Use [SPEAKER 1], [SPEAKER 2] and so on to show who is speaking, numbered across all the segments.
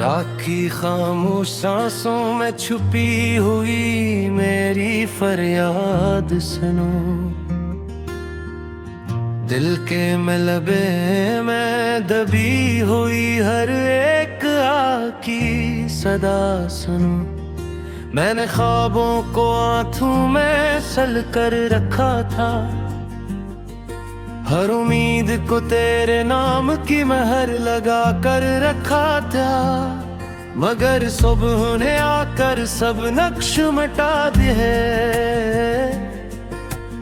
[SPEAKER 1] राखी खामोश सांसों में छुपी हुई मेरी फरियाद सुनो। दिल के मलबे में दबी हुई हर एक आह की सदा सुनो। मैंने ख्वाबों को आंखों में सल कर रखा था, हर उम्मीद को तेरे नाम की महर लगा कर रखा था। मगर सुबह ने आकर सब नक्श मिटा दिए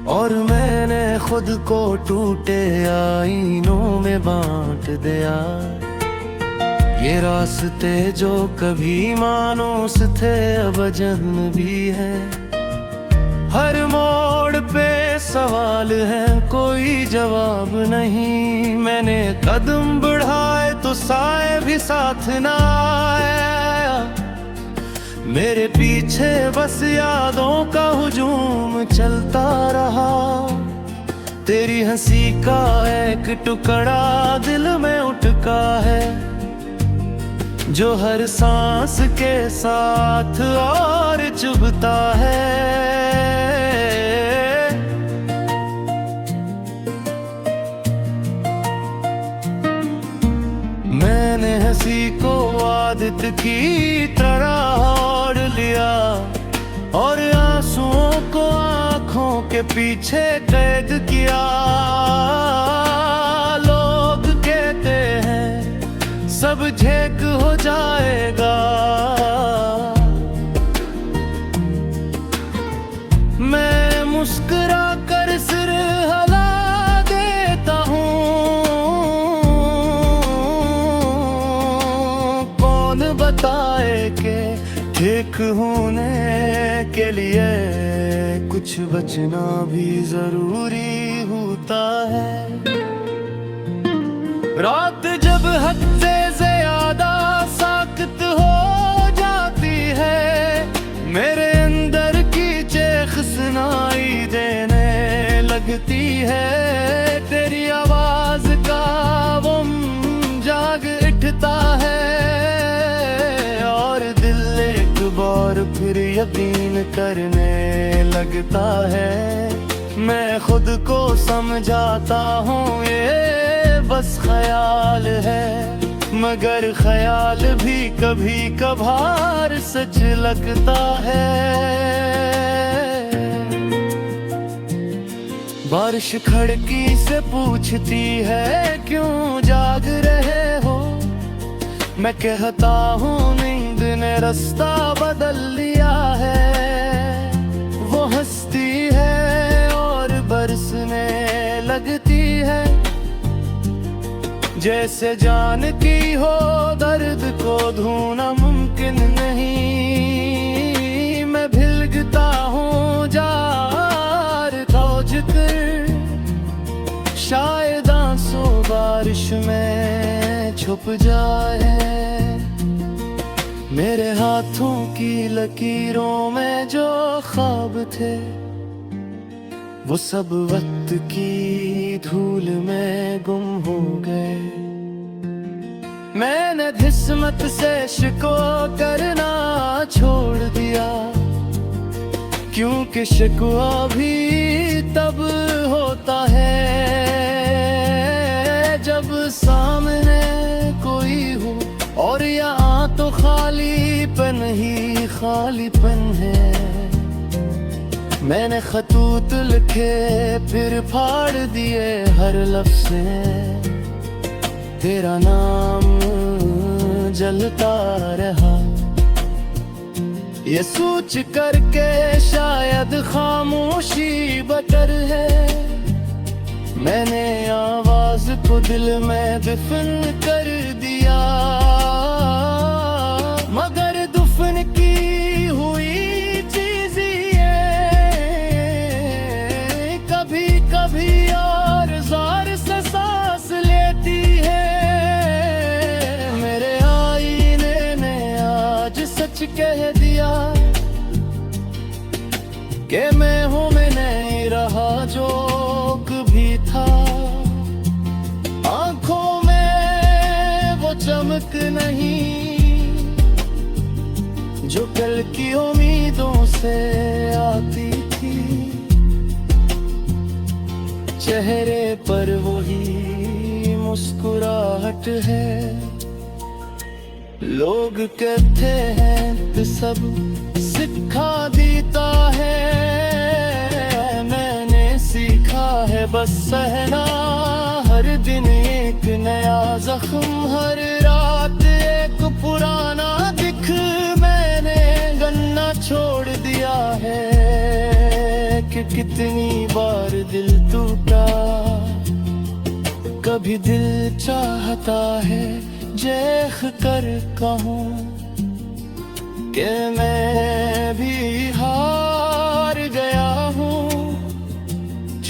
[SPEAKER 1] और मैंने खुद को टूटे आईनों में बांट दिया। ये रास्ते जो कभी मानूस थे अब अजनबी है। हर मोड़ पे सवाल है, कोई जवाब नहीं। मैंने कदम बढ़ाए तो साए भी साथ ना आया। मेरे पीछे बस यादों का हुजूम चलता रहा। तेरी हंसी का एक टुकड़ा दिल में उठका है, जो हर सांस के साथ और चुभता है। मैंने हंसी को आदत की तरह ओढ़ लिया और आंसुओं को आंखों के पीछे कैद किया। लोग कहते हैं सब झेक हो जाएगा, मैं मुस्कुरा कर सिर हिला देता हूँ। कौन बताए कि ठीक होने के लिए कुछ बचना भी जरूरी होता है। रात जब हद से ज्यादा साख्त हो जाती है, मेरे अंदर की चेख सुनाई देने लगती है। तेरी आवाज का गुम जाग उठता है और दिल एक बार फिर यकीन करने लगता है। मैं खुद को समझाता हूँ ये बस ख्याल है, मगर ख्याल भी कभी कभार सच लगता है। बारिश खिड़की से पूछती है क्यों जाग रहे हो। मैं कहता हूँ नींद ने रास्ता बदल लिया है। वो हंसती है और बरसने लगती है, जैसे जानती हो दर्द को ढूंढना मुमकिन नहीं। मैं भिलगता हूँ जार खोज कर, शायद आंसू बारिश में छुप जाए। मेरे हाथों की लकीरों में जो ख्वाब थे, वो सब वक्त की धूल में गुम हो गए। मैंने किस्मत से शिकवा करना छोड़ दिया, क्योंकि शिकवा भी तब होता है जब सामने कोई हो और यहाँ तो खालीपन ही खालीपन है। मैंने खतूत लिखे फिर फाड़ दिए हर लफ्ज़ से, तेरा नाम जलता रहा। ये सोच करके शायद खामोशी बटर है, मैंने आवाज को दिल में दफन कर दिया। मगर दफन की हुई चीज कभी कभी और ज़ोर से सांस लेती है। मेरे आईने ने आज सच कह दिया कि मैं हूँ, मैं नहीं रहा जो कभी था। आंखों में वो चमक नहीं की उम्मीदों से आती थी, चेहरे पर वही मुस्कुराहट है। लोग कहते हैं तो सब सिखा देता है, मैंने सीखा है बस सहना। हर दिन एक नया जख्म, हर रात एक पुराना दिख मैंने गन्ना छोड़ दिया है। कि कितनी बार दिल टूटा, कभी दिल चाहता है देख कर कहूँ कि मैं भी हार गया हूँ।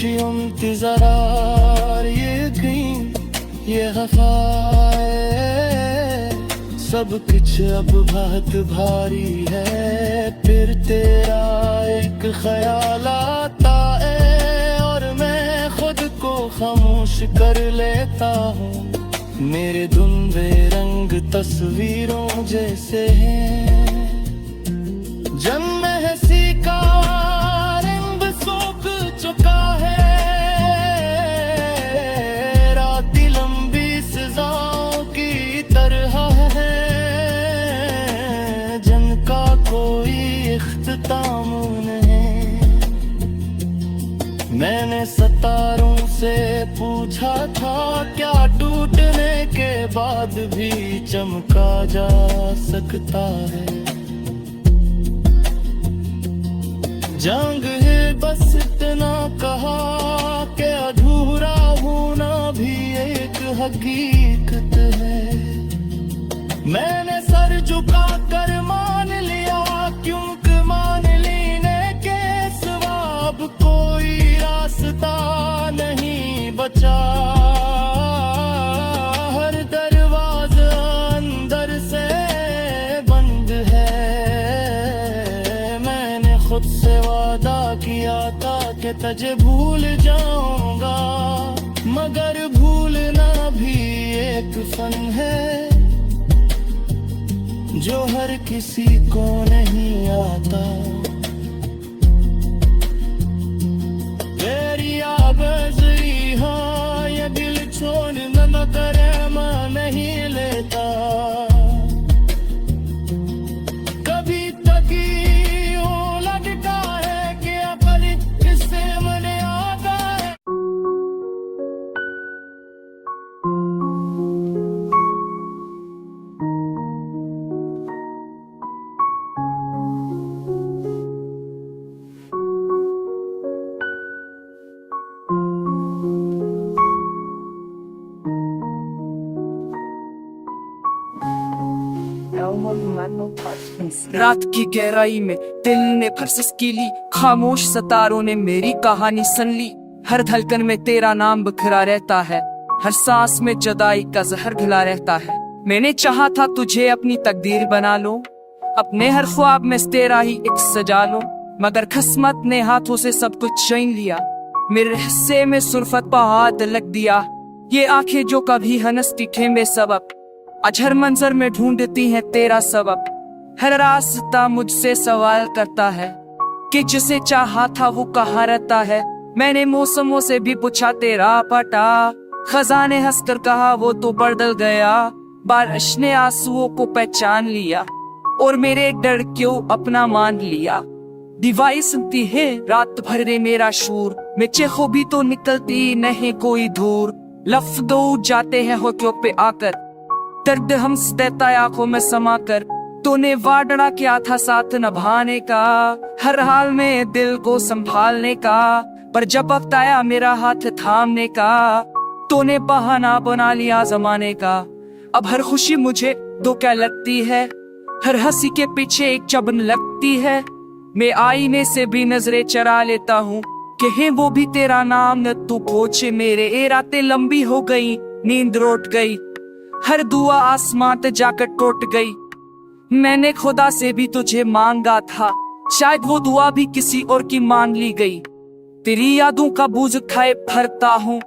[SPEAKER 1] इंतज़ार यकीन ये खफाए, सब कुछ अब बहुत भारी है। फिर तेरा एक ख्याल आता है और मैं खुद को खामोश कर लेता हूँ। मेरे धुंधले रंग तस्वीरों जैसे हैं, जन्म है सीका रंग सूख चुका है। रातें लंबी सजाओं की तरह है, जिनका कोई इख्तिताम नहीं। मैंने सितारों से पूछा था क्या टूटने के बाद भी चमका जा सकता है। जंग है बस इतना कहा कि अधूरा होना भी एक हकीकत है। मैंने सर झुका कर मान लिया, क्योंकि मान लेने के सिवा अब कोई रास्ता नहीं बचा। हर दरवाजा अंदर से बंद है। मैंने खुद से वादा किया था कि तुझे भूल जाऊंगा, मगर भूलना भी एक फन है जो हर किसी को नहीं आता। तेरी आवाज़ी हाँ ये दिल छोड़ना मगर मैं नहीं लेता। कभी तकी यूं लगता है कि अकल किससे मने आता है।
[SPEAKER 2] रात की गहराई में दिल ने फरसस की ली, खामोश सितारों ने मेरी कहानी सुन ली। हर धड़कन में तेरा नाम बिखरा रहता है, हर सांस में जुदाई का जहर घुला रहता है। मैंने चाहा था तुझे अपनी तकदीर बना लो, अपने हर ख्वाब में तेरा ही एक सजा लो, मगर किस्मत ने हाथों से सब कुछ छीन लिया। मेरे हिस्से में सुरफत पर हाथ लग दिया, ये आंखें जो कभी हंसती थी बेसबब, आज हर मंजर में ढूंढती है तेरा सबब। हर रास्ता मुझसे सवाल करता है कि जिसे चाहा था वो कहाँ रहता है। मैंने मौसमों से भी पूछा तेरा पता, खजाने हंसकर कहा वो तो बदल गया। बारिश ने आंसुओं को पहचान लिया और मेरे डर क्यों अपना मान लिया। दीवारें सुनती है रात भर रे मेरा शूर, मैं चेखो भी तो निकलती नहीं कोई दूर। लफ्ज़ जाते हैं होठों पे आकर, दर्द हम देता है आंखों में समा कर। तूने वादा किया था साथ निभाने का, हर हाल में दिल को संभालने का, पर जब वक्त आया मेरा हाथ थामने का, तूने बहाना बना लिया जमाने का। अब हर खुशी मुझे धोखा लगती है, हर हंसी के पीछे एक चुभन लगती है। मैं आईने से भी नजरें चरा लेता हूँ कि है वो भी तेरा नाम न तू पूछे मेरे। ए रातें लंबी हो गई, नींद रोट गई, हर दुआ आसमान तक जाकर टूट गई। मैंने खुदा से भी तुझे मांगा था, शायद वो दुआ भी किसी और की मान ली गई। तेरी यादों का बोझ खाए भरता हूँ,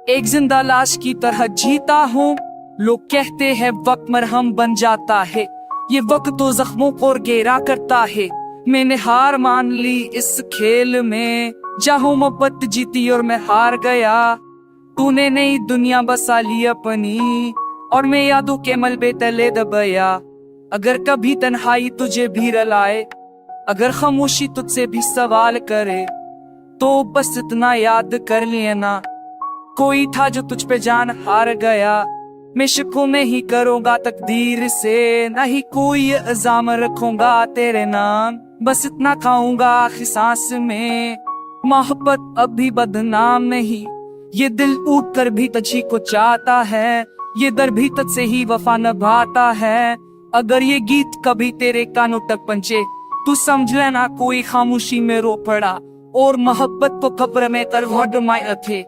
[SPEAKER 2] एक जिंदा लाश की तरह जीता हूँ। लोग कहते हैं वक्त मरहम बन जाता है, ये वक्त तो जख्मों को घेरा करता है। मैंने हार मान ली इस खेल में, जहाँ मोहब्बत जीती और मैं हार गया। तूने नई दुनिया बसा ली अपनी और मैं यादों के मलबे तले दबया। अगर कभी तन्हाई तुझे भी रुलाए, अगर खामोशी तुझसे भी सवाल करे, तो बस इतना याद कर लेना, कोई था जो तुझ पे जान हार गया। मैं शिकवा नहीं करूंगा तकदीर से, ना ही कोई इल्जाम रखूंगा तेरे नाम। बस इतना खाऊंगा आखिरी सांस में, मोहब्बत अब भी बदनाम नहीं। ये दिल उठ कर भी तुझी को चाहता है, ये दर भी तुझसे ही वफा निभाता है। अगर ये गीत कभी तेरे कानों तक पहुंचे, तू समझ लेना कोई खामोशी में रो पड़ा और मोहब्बत को कब्र में तरह माए थे।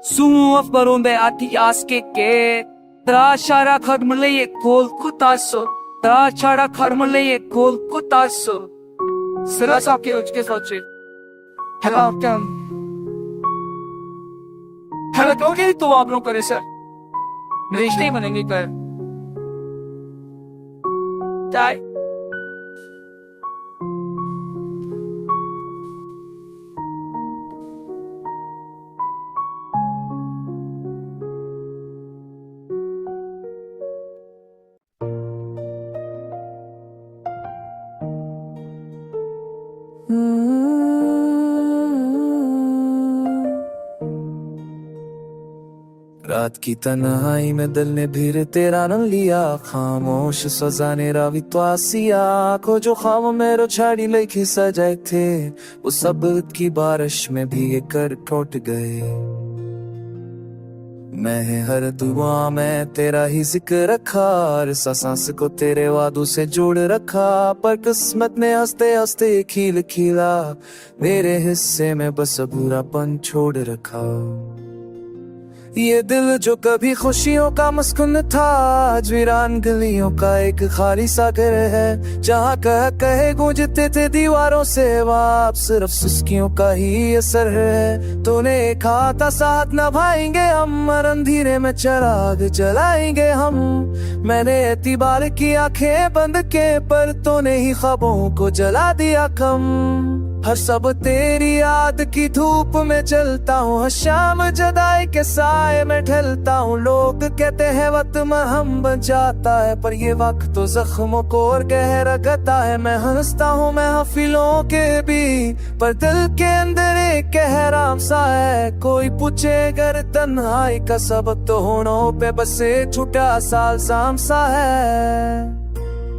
[SPEAKER 2] सुनो अफबरों में आती आस के Trașara carmălăie col cu taso, trașara carmălăie col cu taso. Sıra sakya uçke soçi. Hello can. Hello कहोगे तो आप लोग करे सर, रिश्ते ही बनेंगे कर। चाय
[SPEAKER 1] रात की तन्हाई में दिल ने भीड़ तेरा न लिया, खामोश सजा ने रावी तो आसिया को जो ख्वाब में रोछाड़ी लेके सजाए थे, वो सब की बारिश में भीगे कर टूट गए। मैं हर दुआ में तेरा ही जिक्र रखा, हर सांस को तेरे वादों से जोड़ रखा, पर किस्मत ने हंसते हंसते खील खीला, मेरे हिस्से में बस बुरापन छोड़ रखा। ये दिल जो कभी खुशियों का मस्कुन था, आज वीरान गलियों का एक खाली सा घर है। जहाँ कहे गूंजते थे दीवारों से वाप, सिर्फ सुस्कियों का ही असर है। तूने कहा था साथ निभाएंगे हम, और अंधेरे में चिराग जलाएंगे हम। मैंने एतबार की आंखें बंद के, पर तूने ही ख्वाबों को जला दिया कम। हर सब तेरी याद की धूप में चलता हूँ, हर शाम जुदाई के साए में ढलता हूँ। लोग कहते हैं वक्त मरहम बन जाता है, पर ये वक्त तो जख्मों को और गहरा करता है। मैं हंसता हूँ मैं हफिलों के भी, पर दिल के अंदर एक कहराम सा है। कोई पूछे अगर तन्हाई का सबक, तो होठों पे बस एक छूटा सा इल्जाम सा है।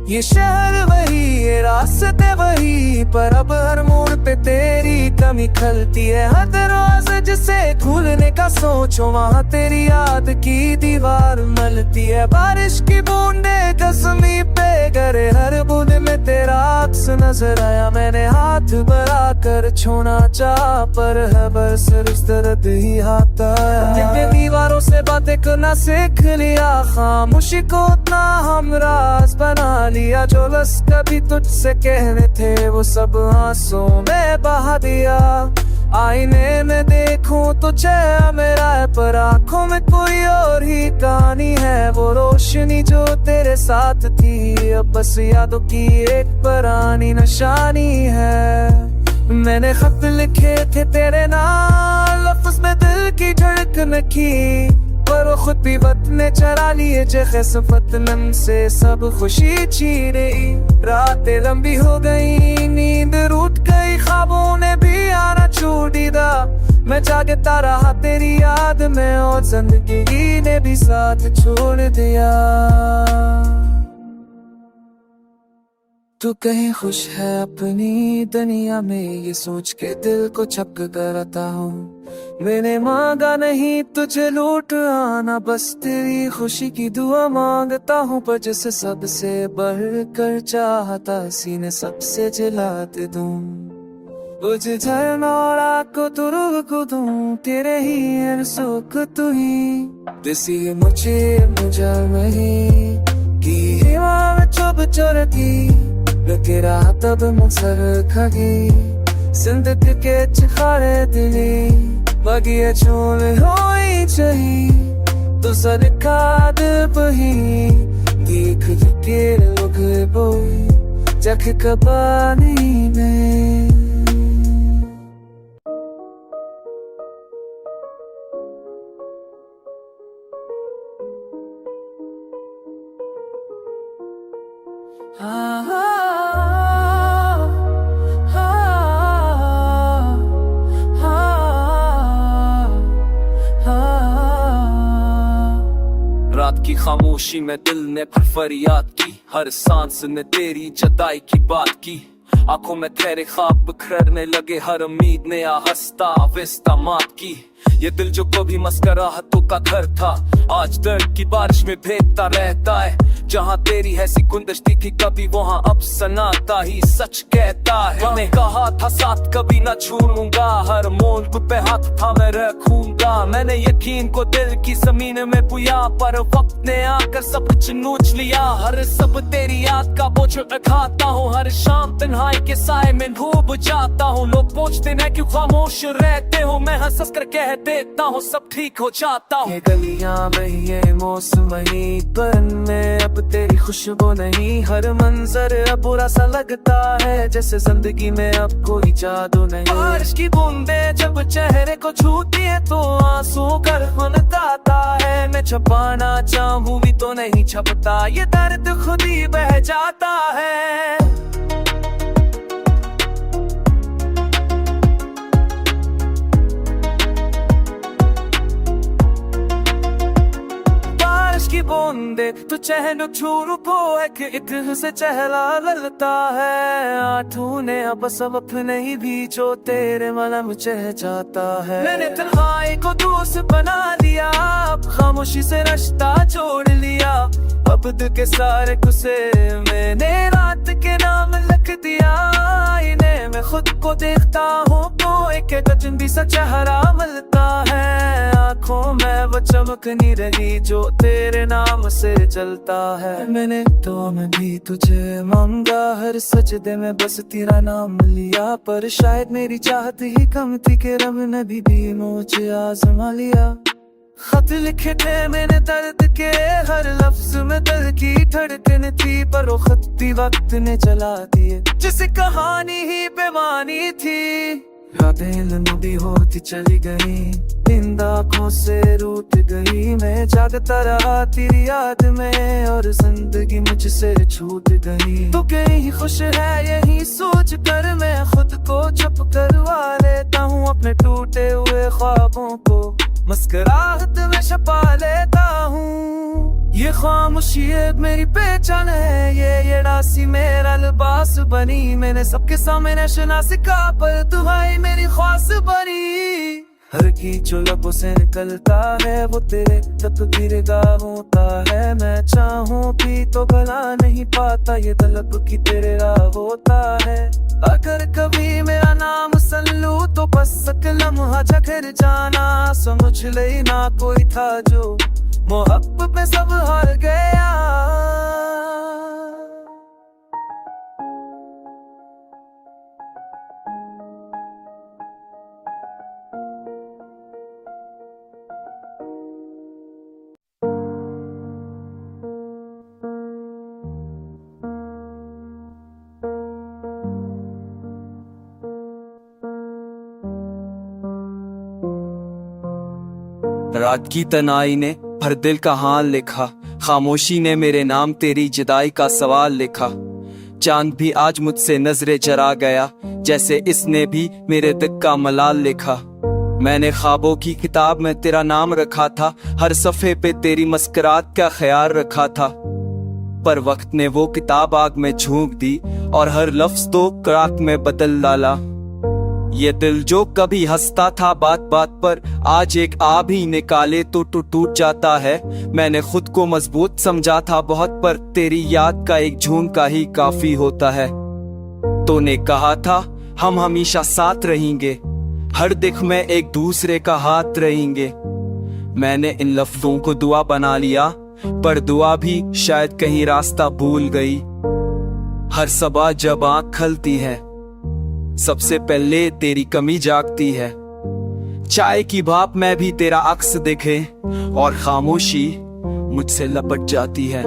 [SPEAKER 1] ये शहर वही, ये रास्ते वही, पर अब हर मोड़ पे तेरी कमी खलती है। हर दरवाजा जिसे खुलने का सोचो, वहाँ तेरी याद की दीवार मलती है। बारिश की बूंदे कसमी पे करे, हर बूंद में तेरा अक्स नजर आया। मैंने हाथ बढ़ा कर छूना चाहा, पर है बस दर्द ही हाथ आया। दीवारों से बातें करना सीख लिया, खामोशी को उतना हमराज बना लिया। जो बस कभी तुझसे कहने थे, वो सब आंसू में बहा दिया। आईने में देखूं तो चेहरा मेरा है, पर आंखों में कोई और ही कहानी है। वो रोशनी जो तेरे साथ थी, अब बस यादों की एक पुरानी निशानी है। मैंने खत लिखे थे तेरे नाम, लफ्ज में दिल की धड़कन की, पर वो खुद भी वक्त ने चरा लिए। जैसे फतनम से सब खुशी छीने, रातें लंबी हो गई, नींद रूठ गई, ख्वाबों ने भी आना छोड़ दिया। मैं जागता रहा तेरी याद में, और जिंदगी ने भी साथ छोड़ दिया। तू कहीं खुश है अपनी दुनिया में, ये सोच के दिल को छक करता हूँ। मैंने मांगा नहीं तुझे लूट आना, बस तेरी खुशी की दुआ मांगता हूँ। पर जिसे सबसे बढ़ कर चाहता, सीने सबसे जलाते दूं। मुझे झरना और आग को तू रुक को दूं, तेरे ही हर सुख तू ही। दिसी मुझे नहीं की हिमा में चुप चुरकी, तेरा तब मुझसर खगी। जिंदगी के चिखारे दिली, बगिए चूल होई चही। तू सरकाद बही, देख के लोग बोई जख कबानी में
[SPEAKER 2] रात की खामोशी में दिल ने फिर फरियाद की, हर सांस ने तेरी जुदाई की बात की। आंखों में तेरे ख्वाब बिखरने लगे, हर उम्मीद ने हंसता विस्ता मात की। ये दिल जो कभी मस्कराहतों का घर था, आज दर्द की बारिश में भीगता रहता है। जहाँ तेरी ऐसी गुंदश्ती थी कभी, वहाँ अब सनाता ही सच कहता है। मैंने कहा था साथ कभी न छोड़ूंगा, हर मोड़ पे हाथ था मैं रखूंगा। मैंने यकीन को दिल की जमीन में पुया, पर वक्त ने आकर सब कुछ नोच लिया। हर सब तेरी याद का बोझ उठाता हूँ, हर शाम तन्हाई के साए में डूब जाता हूँ। लोग पूछते हैं क्यों खामोश रहते हो, मैं हंस कर कह देता हूँ सब ठीक हो जाता हूँ।
[SPEAKER 1] ये गलियां में ये मौसम ही बन में अब तेरी खुशबू नहीं, हर मंजर अब बुरा सा लगता है, जैसे जिंदगी में अब कोई जादू नहीं। बारिश की बूंदें जब चेहरे को छूती है तो आंसू कर आता है। मैं छुपाना चाहूँ भी तो नहीं छपता, ये दर्द खुद ही बह जाता है। की बूंदे तो चहनो छूरू पो एक से चहला ललता है। आठू ने अब सब अपने ही भी जो तेरे मलम चह जाता है। मैंने तन्हाई को दोस्त बना लिया, अब खामोशी से रिश्ता जोड़ लिया। अब दिल के सारे गुस्से मैंने रात के नाम लिख दिया। आईने में खुद को देखता हूँ तो एक अजनबी सा चेहरा मिलता है। आँखों में वो चमक नहीं रही जो तेरे नाम से चलता है। मैंने तो मैं भी तुझे मांगा, हर सजदे में बस तेरा नाम लिया। पर शायद मेरी चाहत ही कम थी कि रब ने भी मुझे आजमा लिया। खत लिखे थे मैंने दर्द के, हर लफ्ज में दिल की धड़कन थी, पर वो खत भी वक्त ने चला दिए जिसे कहानी ही बेमानी थी। रातें लंबी होती चली गई, नींद आँखों से रूठ गई। मैं जागता रहा तेरी याद में और जिंदगी मुझसे छूट गई। तो कहीं खुश है यही सोच कर मैं खुद को चुप करवा लेता हूँ। अपने टूटे हुए ख्वाबों को मुस्कुराहट में छुपा लेता हूँ। ये खामोशी मेरी पहचान है, ये रासी मेरा लिबास बनी। मैंने सबके सामने शना सिखा पर तुम्हारी मेरी ख्वास बनी। हर की जो लबों से निकलता है वो तेरे तकदीर का होता है। मैं चाहूँ भी तो भला नहीं पाता, ये तलब की तेरे राह होता है। अगर कभी मेरा नाम सुन लूं तो बस एक लम्हा झकर जाना। समझ लेना कोई था जो मोहब्बत में सब हार गया।
[SPEAKER 2] रात की तनाई ने भर दिल का हाल लिखा, खामोशी ने मेरे नाम तेरी जुदाई का सवाल लिखा। चांद भी आज मुझसे नजरे चरा गया, जैसे इसने भी मेरे दिल का मलाल लिखा। मैंने ख्वाबों की किताब में तेरा नाम रखा था, हर सफ़े पे तेरी मुस्कुराहट का ख्याल रखा था। पर वक्त ने वो किताब आग में झोंक दी और हर लफ्ज तो कराक में बदल डाला। ये दिल जो कभी हंसता था बात बात पर, आज एक आ भी निकाले तो टूट जाता है। मैंने खुद को मजबूत समझा था बहुत, पर तेरी याद का एक झोंका ही काफी होता है। तूने कहा था हम हमेशा साथ रहेंगे, हर दिख में एक दूसरे का हाथ रहेंगे। मैंने इन लफ्जों को दुआ बना लिया, पर दुआ भी शायद कहीं रास्ता भूल गई। हर सुबह जब आँख खलती है सबसे पहले तेरी कमी जागती है। चाय की भाप में भी तेरा अक्स दिखे और खामोशी मुझसे लपट जाती है।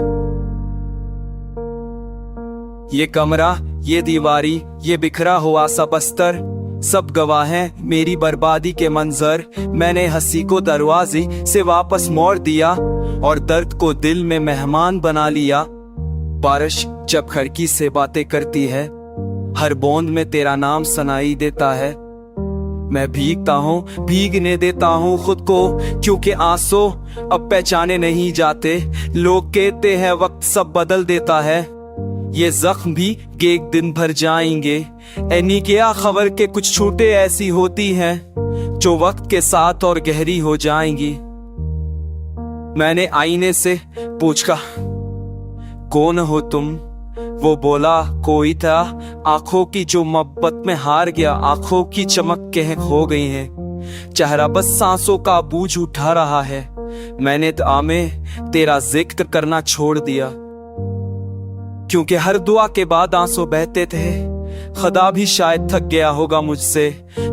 [SPEAKER 3] ये कमरा, ये दीवारी, ये बिखरा हुआ सा बस्तर, सब गवाह हैं मेरी बर्बादी के मंजर। मैंने हंसी को दरवाजे से वापस मोड़ दिया और दर्द को दिल में मेहमान बना लिया। बारिश जब खिड़की से बातें करती है, हर बूंद में तेरा नाम सुनाई देता है। मैं भीगता हूँ, भीगने देता हूँ खुद को, क्योंकि आंसू अब पहचाने नहीं जाते। लोग कहते हैं वक्त सब बदल देता है, ये जख्म भी एक दिन भर जाएंगे। ऐनी क्या खबर के कुछ छूटे ऐसी होती हैं जो वक्त के साथ और गहरी हो जाएंगी। मैंने आईने से पूछा, कौन हो तुम? वो बोला, कोई था। आंखों की जो मोहब्बत में हार गया, आंखों की चमक कह खो गई है। चेहरा बस सांसों का बूझ उठा रहा है। मैंने दुआ में तेरा जिक्र करना छोड़ दिया, क्योंकि हर दुआ के बाद आंसू बहते थे। खुदा भी शायद थक गया होगा मुझसे,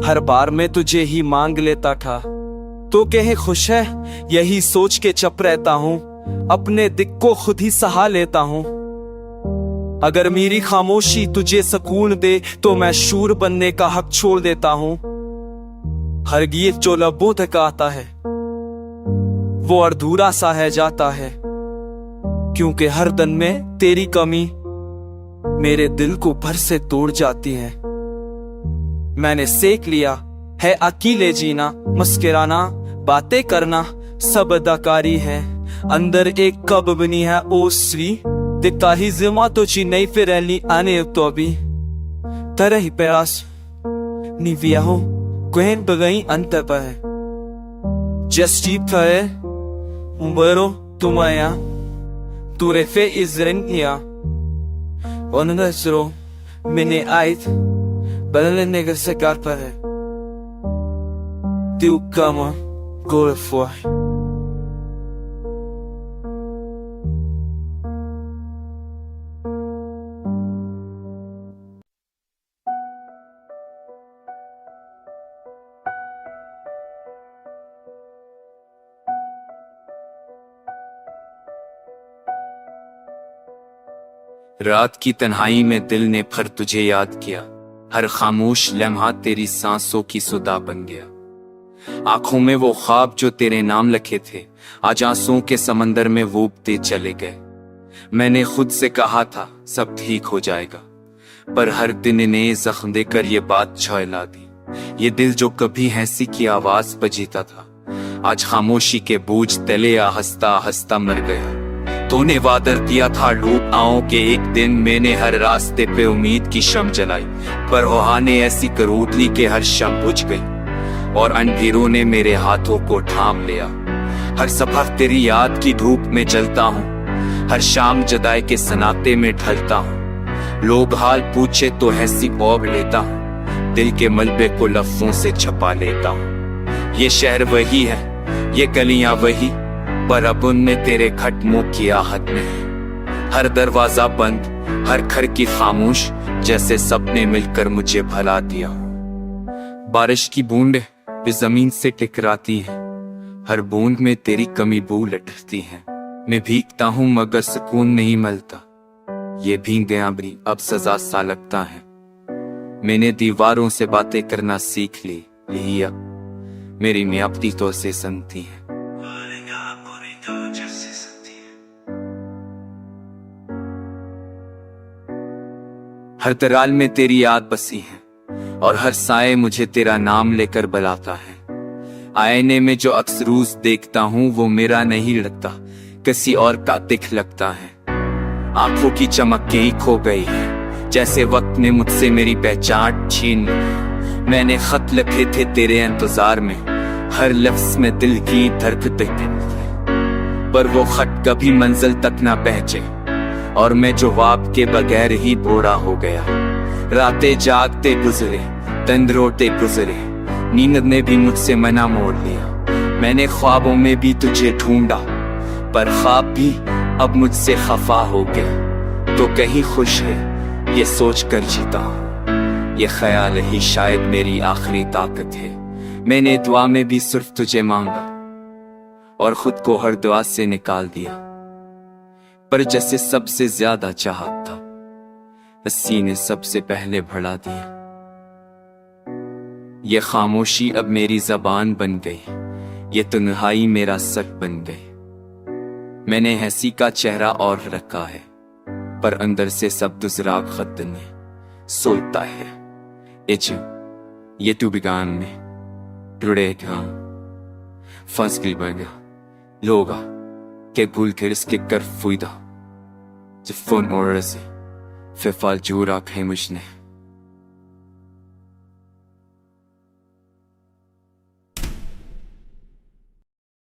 [SPEAKER 3] हर बार मैं तुझे ही मांग लेता था। तो कहे खुश है, यही सोच के चुप रहता हूँ, अपने दिल को खुद ही सहा लेता हूँ। अगर मेरी खामोशी तुझे सुकून दे तो मैं शूर बनने का हक छोड़ देता हूँ। हर गीत जो लबों तक आता है वो अधूरा सा है जाता है, क्योंकि हर दिन में तेरी कमी मेरे दिल को भर से तोड़ जाती है। मैंने सीख लिया है अकेले जीना, मुस्कुराना, बातें करना सब अदाकारी है। अंदर एक कब बनी है ओ श्री, दिखता ही जिमा तो ची नहीं फिर एली आने तो अभी तरह ही प्यास निविया हो क्वेन बगई अंत पर जस्टीप है उम्बरो तुम्हाया तुरे फे इजरनिया ओनगसरो मैंने आयत बदलने का सकार पर है तू कमा गोरफो
[SPEAKER 4] रात की तन्हाई में दिल ने फिर तुझे याद किया, हर खामोश लम्हा तेरी सांसों की सुदा बन गया। आंखों में वो ख्वाब जो तेरे नाम लिखे थे, आज आंसुओं के समंदर में डूबते चले गए। मैंने खुद से कहा था सब ठीक हो जाएगा, पर हर दिन ने जख्म देकर ये बात झुठला दी। ये दिल जो कभी हंसी की आवाज पर जीता था, आज खामोशी के बोझ तले हंसता हंसता मर गया। तूने वादा दिया था डूब आओ के एक दिन, मैंने हर रास्ते पे उम्मीद की शम जलाई, पर हवा ने ऐसी करूट ली कि हर शम बुझ गई और अंधेरों ने मेरे हाथों को थाम लिया। हर सफर तेरी याद की धूप में जलता हूँ, हर शाम जदाई के सनाते में ढलता हूँ। लोग हाल पूछे तो हंसी ओढ़ लेता हूँ, दिल के मलबे को लफ्जों से छपा लेता हूँ। ये शहर वही है, ये गलियां वही, पर अब उनमें तेरे खटमों की आहट में। हर दरवाजा बंद, हर खिड़की खामोश, जैसे सपने मिलकर मुझे भला दिया। बारिश की बूंदें भी जमीन से टकराती है, हर बूंद में तेरी कमी बू लटकती है। मैं भीगता हूँ मगर सुकून नहीं मिलता, ये भीग गया भी अब सजा सा लगता है। मैंने दीवारों से बातें करना सीख ली, मेरी मियापती तो से सुनती है। हर तराल में तेरी याद बसी है और हर साए मुझे तेरा नाम लेकर बुलाता है। आईने में जो अक्स रोज देखता हूँ वो मेरा नहीं लगता, किसी और का दिख लगता है। आंखों की चमक के ही खो गई है, जैसे वक्त ने मुझसे मेरी पहचान छीन ली। मैंने खत लिखे थे तेरे इंतजार में, हर लफ्ज में दिल की धड़कन थी, पर वो खत कभी मंजिल तक ना पहुंचे और मैं जवाब के बगैर ही बूढ़ा हो गया। रातें जागते गुजरे, दिन रोते गुजरे, नींद ने भी मुझसे मना मोड़ लिया। मैंने ख्वाबों में भी तुझे ढूंढा, पर ख्वाब भी अब मुझसे खफा हो गया। तो कहीं खुश है ये सोच कर जीता हूँ, ये ख्याल ही शायद मेरी आखिरी ताकत है। मैंने दुआ में भी सिर्फ तुझे मांगा और खुद को हर दुआ से निकाल दिया, पर जैसे सबसे ज्यादा चाहत था हंसी ने सबसे पहले भड़ा दिया। ये खामोशी अब मेरी जबान बन गई, ये तन्हाई मेरा सर बन गई। मैंने हंसी का चेहरा और रखा है, पर अंदर से सब दुजराग खत ने सोता है। ये तू बिगान में टुड़े फंस गई बन लोगा के भूल के इसके कर फुईदा जब फोन और से फिर फाल जूरा खे मुझने